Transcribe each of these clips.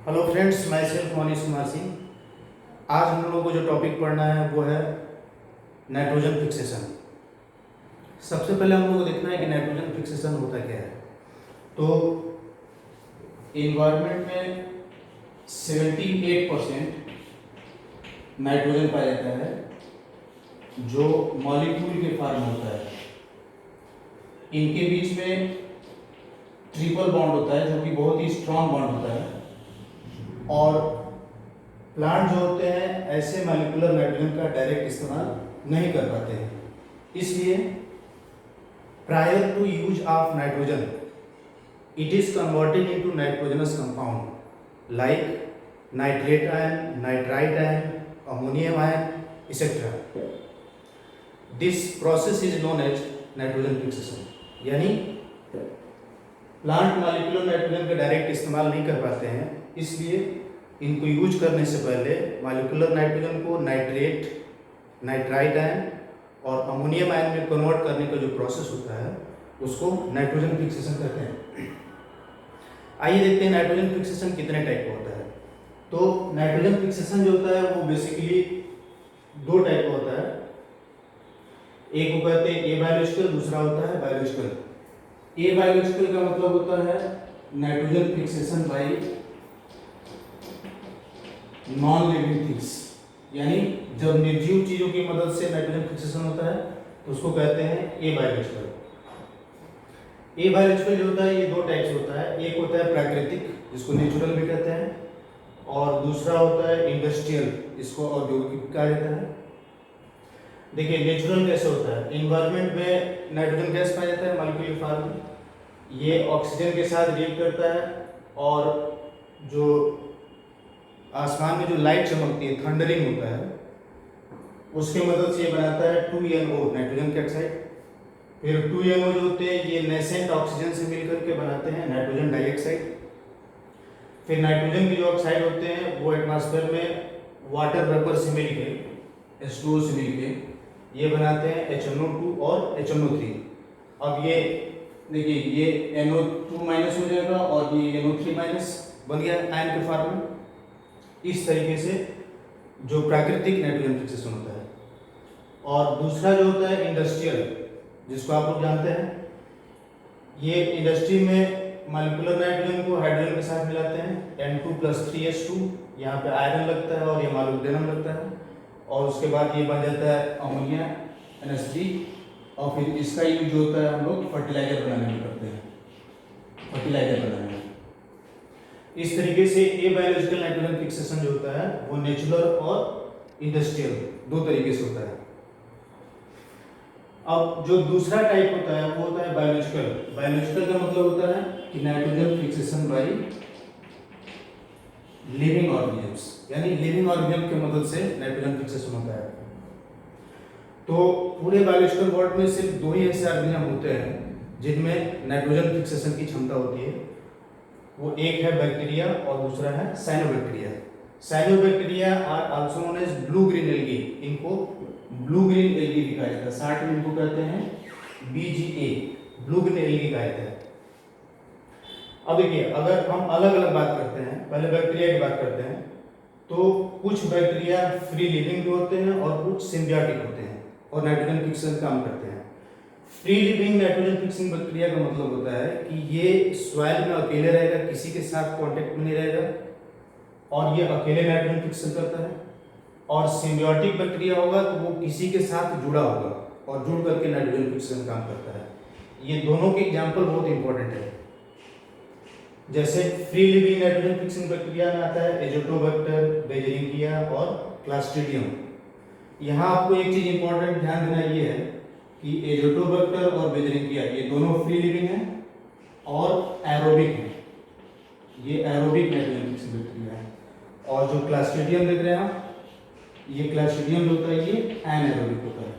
Hello friends, मैं self Manish Kumar Singh. आज हम लोगों को जो टॉपिक पढ़ना है वो है नाइट्रोजन फिक्सेशन। सबसे पहले हम लोगों को देखना है कि नाइट्रोजन फिक्सेशन होता क्या है। तो इन्वायरमेंट में 78% नाइट्रोजन पाया जाता है जो मॉलिक्यूल के फॉर्म में होता है। इनके बीच में ट्रिपल बॉन्ड होता है जो कि बहुत ही स्ट्रॉन्ग बॉन्ड होता है। और प्लांट जो होते हैं ऐसे मॉलिक्यूलर नाइट्रोजन का डायरेक्ट इस्तेमाल नहीं कर पाते हैं। इसलिए prior to use of nitrogen it is converted into nitrogenous compound like nitrate ion, nitrite ion, ammonium ion etcetera. This process is known as nitrogen fixation. यानी प्लांट मॉलिक्यूलर नाइट्रोजन का direct इस्तेमाल नहीं कर पाते हैं, इसलिए इनको यूज करने से पहले मॉलिक्यूलर नाइट्रोजन को नाइट्रेट, नाइट्राइट आयन और अमोनियम आयन में कन्वर्ट करने का जो प्रोसेस होता है उसको नाइट्रोजन फिक्सेशन कहते हैं। आइए देखते हैं नाइट्रोजन फिक्सेशन कितने टाइप का होता है। तो नाइट्रोजन फिक्सेशन जो होता है वो बेसिकली दो टाइप का होता है। एक को कहते हैं ए बायोलॉजिकल, दूसरा होता है बायोलॉजिकल। ए बायोलॉजिकल का मतलब होता है nitrogen fixation bye non living things, यानी जब निर्जीव चीजों की मदद से नाइट्रोजन फिक्सेशन होता है तो उसको कहते हैं ए बायोलॉजिकल। ए बायोलॉजिकल जो होता है ये दो टाइप से होता है। एक होता है प्राकृतिक जिसको नेचुरल भी कहते हैं, और दूसरा होता है इंडस्ट्रियल जिसको औद्योगिक कहा जाता है। देखिए नेचुरल कैसे होता है। इन्वायरमेंट में नाइट्रोजन गैस पाया जाता है मॉलिक्यूलर फॉर्म में, ये ऑक्सीजन के साथ रिएक्ट करता है और जो आसमान में जो लाइट चमकती है, थंडरिंग होता है, उसके मदद से ये बनाता है 2NO नाइट्रोजन के ऑक्साइड। फिर 2NO जो होते हैं ये नेसेंट ऑक्सीजन से मिलकर के बनाते हैं नाइट्रोजन डाइऑक्साइड। फिर नाइट्रोजन के जो ऑक्साइड होते हैं वो एटमॉस्फेयर में वाटर वेपर से मिलकर H2O से मिलकर ये बनाते हैं HNO2 और HNO3। अब ये देखिए ये NO2 माइनस हो जाएगा और ये NO3 माइनस बन गया आयन के फॉर्म में। इस तरीके से जो प्राकृतिक नाइट्रोजन फिक्सेशन होता है। और दूसरा जो होता है इंडस्ट्रियल, जिसको आप लोग जानते हैं, ये इंडस्ट्री में मॉलिक्यूलर नाइट्रोजन को हाइड्रोजन के साथ मिलाते हैं N2+3H2, यहाँ पे आयरन लगता है और ये मॉलिब्डेनम लगता है, और उसके बाद ये बन जाता है अमोनिया NH3। और फिर इसका यूज जो होता है हम लोग फर्टिलाइजर बनाने में करते हैं, फर्टिलाइजर बनाने में। इस तरीके से ए बायोलॉजिकल नाइट्रोजन फिक्सेशन जो होता है वो नेचुरल और इंडस्ट्रियल दो तरीके से होता है। अब जो दूसरा टाइप होता है वो होता है बायोलॉजिकल। बायोलॉजिकल का मतलब होता है कि nitrogen fixation by living organisms, यानी लिविंग ऑर्गेनिज्म की मदद से नाइट्रोजन फिक्सेशन होता है। तो पूरे बायोलॉजिकल वर्ल्ड में सिर्फ दो ही ऐसे ऑर्गेनिज्म होते हैं जिनमें नाइट्रोजन फिक्सेशन की क्षमता होती है। वो एक है बैक्टीरिया और दूसरा है cyanobacteria. Cyanobacteria are also known as blue green algae. इनको ब्लू ग्रीन एल्गी भी कहा जाता है, शॉर्ट में इनको कहते हैं BGA, ब्लू ग्रीन एल्गी कहा जाता है। अब देखिए अगर हम अलग अलग बात करते हैं, पहले बैक्टीरिया की बात करते हैं, तो कुछ बैक्टीरिया फ्री लिविंग भी होते हैं और कुछ सिम्बियोटिक होते हैं और नाइट्रोजन फिक्सेशन काम करते हैं। Free living nitrogen fixing bacteria का मतलब होता है कि ये सॉइल में अकेले रहेगा, किसी के साथ कांटेक्ट में नहीं रहेगा और ये अकेले नाइट्रोजन फिक्सेशन करता है। और सिम्बियोटिक बैक्टीरिया होगा तो वो किसी के साथ जुड़ा होगा और जुड़ करके नाइट्रोजन फिक्सेशन काम करता है। ये दोनों के एग्जाम्पल बहुत इंपॉर्टेंट है। जैसे free living nitrogen fixing bacteria में आता है एजोटोबैक्टर, बेजरिंकिया और क्लास्ट्रीडियम। यहाँ आपको एक चीज इंपॉर्टेंट ध्यान देना ये है कि एजोटोबैक्टर और बेजरिंकिया ये दोनों फ्री लिविंग हैं और एरोबिक हैं। ये एरोबिक नाइट्रोजन फिक्सिंग बैक्टीरिया है। और जो क्लास्ट्रीडियम देख रहे हैं आप, ये क्लास्ट्रीडियम जो होता है ये एनारोबिक होता है,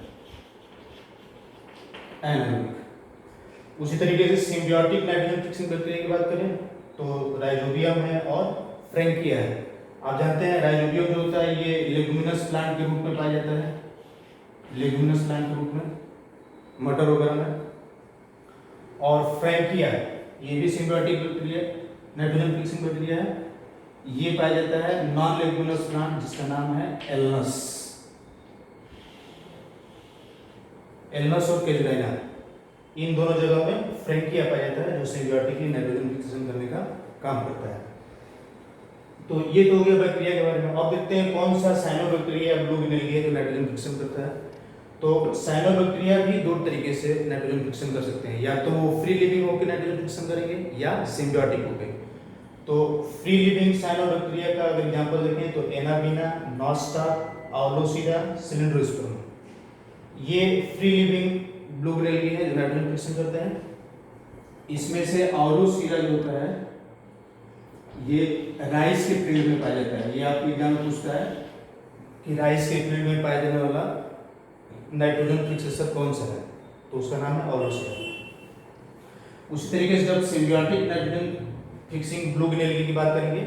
एनारोबिक। उसी तरीके से सिम्बियोटिक नाइट्रोजन फिक्सिंग बैक्टीरिया की बात करें तो राइजोबियम है और फ्रैंकिया है। आप जानते हैं राइजोबियम जो होता है ये लेगुमिनस प्लांट के रूप में पाया जाता है, लेगुमिनस प्लांट के रूप में मटर वगैरह में। और फ्रैंकिया ये भी symbiotic bacteria nitrogen fixing bacteria है। ये पाया जाता है नॉन लेगुमिनस प्लांट जिसका नाम है एल्नस। एल्नस और केजुलाइना, इन दोनों जगह में फ्रैंकिया पाया जाता है जो सिम्बियोटिकली नाइट्रोजन फिक्सेशन करने का काम करता है। तो ये तो हो गया बैक्टीरिया के बारे में। अब देखते हैं कौन सा साइनोबैक्टीरिया ब्लूगिनेलिया है जो नाइट्रोजन फिक्सेशन करता है। तो साइनोबैक्टीरिया भी दो तरीके से नाइट्रोजन फिक्सेशन कर सकते हैं, या तो वो फ्री लिविंग होकर नाइट्रोजन फिक्सेशन करेंगे या सिम्बियोटिक होकर। तो फ्री लिविंग साइनोबैक्टीरिया का अगर एग्जांपल देखें तो एनाबीना, नॉस्टार, आउलोसीडा, सिलिंड्रोस्पर्म, ये फ्री लिविंग ब्लूगिनेलिया है जो नाइट्रोजन फिक्सेशन करते हैं। इसमें से आउलोसीडा जो होता है ये राइस के फील्ड में पाया जाता है। ये आपको एग्जाम में पूछता है कि राइस के फील्ड में पाया जाने वाला नाइट्रोजन फिक्सेशन कौन सा है, तो उसका नाम है आउलोसीडा। उसी तरीके से जब सिम्बियोटिक नाइट्रोजन फिक्सिंग ब्लूगिनेलिया की बात करेंगे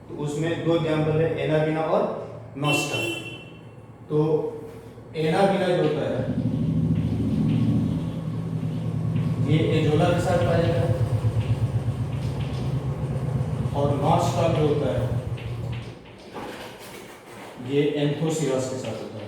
तो उसमें दो एग्जांपल है, एनाबीना और नॉस्टा। तो एनाबीना जो होता है ये एजोला के साथ पाया जाता है, और नॉस्टा जो होता है ये एंथोसिरास के साथ होता है।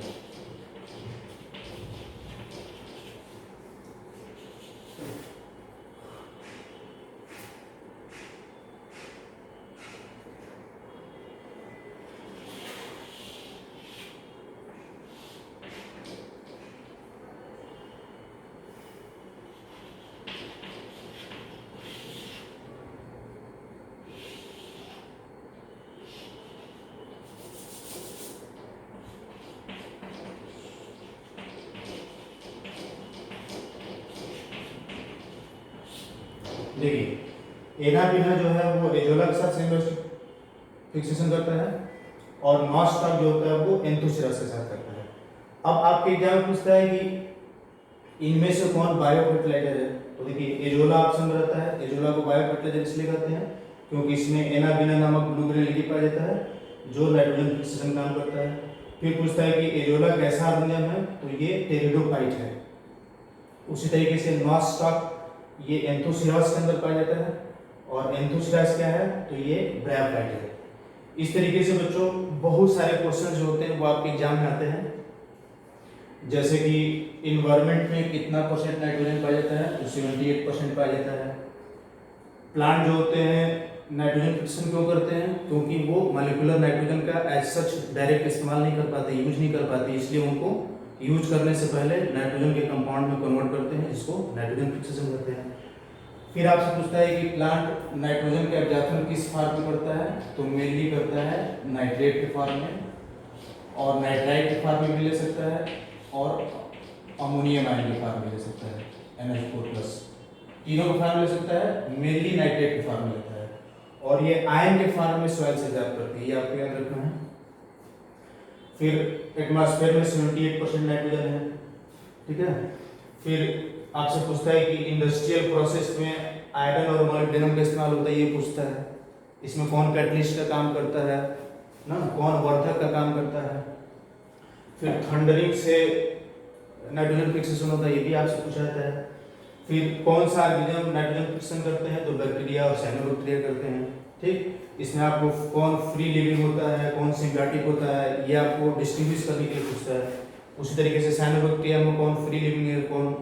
देखिए एनाबीना जो है वो एजोला के साथ फिक्सेशन करता है, और नॉस्टा जो होता है वो एंथोसिरास के साथ करता है। अब आपके एग्जाम में पूछता है कि इनमें से कौन बायो फर्टिलाइजर है, तो देखिए एजोला ऑप्शन में रहता है। एजोला को बायो फर्टिलाइजर इसलिए कहते हैं क्योंकि इसमें एनाबीना नामक ब्लूगिनेलिया पाया जाता है जो नाइट्रोजन फिक्सेशन काम करता है। फिर पूछता है कि एजोला कैसा ऑर्गेनिज्म है, तो ये टेरिडोफाइट है। उसी तरीके से नॉस्टॉक ये एंथोसिरास के अंदर पाया जाता है, और एंथोसिरास क्या है, तो ये ब्रायोफाइट है। इस तरीके से बच्चों बहुत सारे क्वेश्चन जो होते हैं वो आपके एग्जाम में आते हैं। जैसे कि इन्वायरमेंट में कितना परसेंट नाइट्रोजन पाया जाता है, तो 78% पाया जाता है। प्लांट जो होते हैं नाइट्रोजन फिक्सेशन क्यों करते हैं, क्योंकि वो मॉलिक्यूलर नाइट्रोजन का एज सच डायरेक्ट इस्तेमाल नहीं कर पाते, यूज नहीं कर पाते, इसलिए उनको यूज करने से पहले नाइट्रोजन के कंपाउंड में कन्वर्ट करते हैं, जिसको नाइट्रोजन फिक्सेशन कहते हैं। फिर आपसे पूछता है कि प्लांट नाइट्रोजन का एब्जॉर्प्शन किस फॉर्म में करता है, तो मेनली करता है नाइट्रेट के फॉर्म में, और नाइट्राइट के फॉर्म में भी ले सकता है, और अमोनियम आयन के फॉर्म में ले सकता है, NH4+, तीनों के फॉर्म में ले सकता है, मेनली नाइट्रेट के फॉर्म में लेता है, और ये आयन के फॉर्म में सॉइल से एब्जॉर्ब करती है, ये आपको याद रखना है। फिर एटमॉस्फेयर में 78% नाइट्रोजन है, ठीक है। फिर आपसे पूछता है कि इंडस्ट्रियल प्रोसेस में आयरन और मोलिब्डेनम का इस्तेमाल होता है, ये पूछता है। इसमें कौन कैटलिस्ट का काम करता है ना, कौन वर्धक का काम करता है। फिर थंडरिंग से नाइट्रोजन फिक्सेशन होता है, ये भी आपसे पूछा जाता है। फिर कौन सा ऑर्गेनिज्म नाइट्रोजन फिक्सेशन करते हैं, तो बैक्टीरिया और साइनोबैक्टीरिया करते हैं, ठीक। इसमें आपको कौन फ्री लिविंग होता है, कौन सिम्बियोटिक होता है, ये आपको डिस्टिंग्विश करने के लिए पूछता है। उसी तरीके से साइनोबैक्टीरिया में कौन फ्री लिविंग है, कौन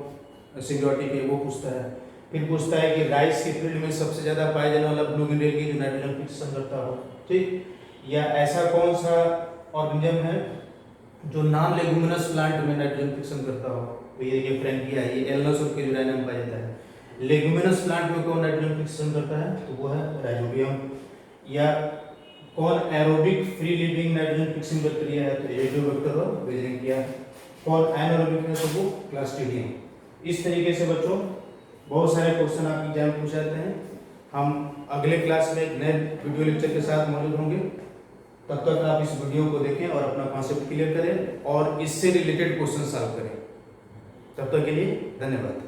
सिम्बियोटिक है, वो पूछता है। फिर पूछता है कि राइस के फील्ड में सबसे ज्यादा पाया जाने वाला ब्लूगिनेलिया जो नाइट्रोजन फिक्सेशन करता हो, ठीक। या ऐसा कौन सा ऑर्गेनिज्म है जो नॉन लेगुमिनस प्लांट में नाइट्रोजन फिक्सेशन करता हो, तो ये देखिए फ्रैंकिया है, ये एल्नस और केजुलाइना में पाया जाता है। लेगुमिनस प्लांट में कौन नाइट्रोजन फिक्सेशन करता है, तो वो है राइजोबियम। या कौन aerobic free living nitrogen fixing bacteria है, तो एजियोबैक्टर और बेसिलिया। कौन एनारोबिक है, तो वो क्लस्ट्रीडियम। इस तरीके से बच्चों बहुत सारे क्वेश्चन आपके एग्जाम में पूछे जाते हैं। हम अगले क्लास में एक नए वीडियो लेक्चर के साथ मौजूद होंगे। तब तक आप इस वीडियो को देखें और अपना कॉन्सेप्ट क्लियर करें और इससे रिलेटेड क्वेश्चन सॉल्व करें। तब तक के लिए धन्यवाद।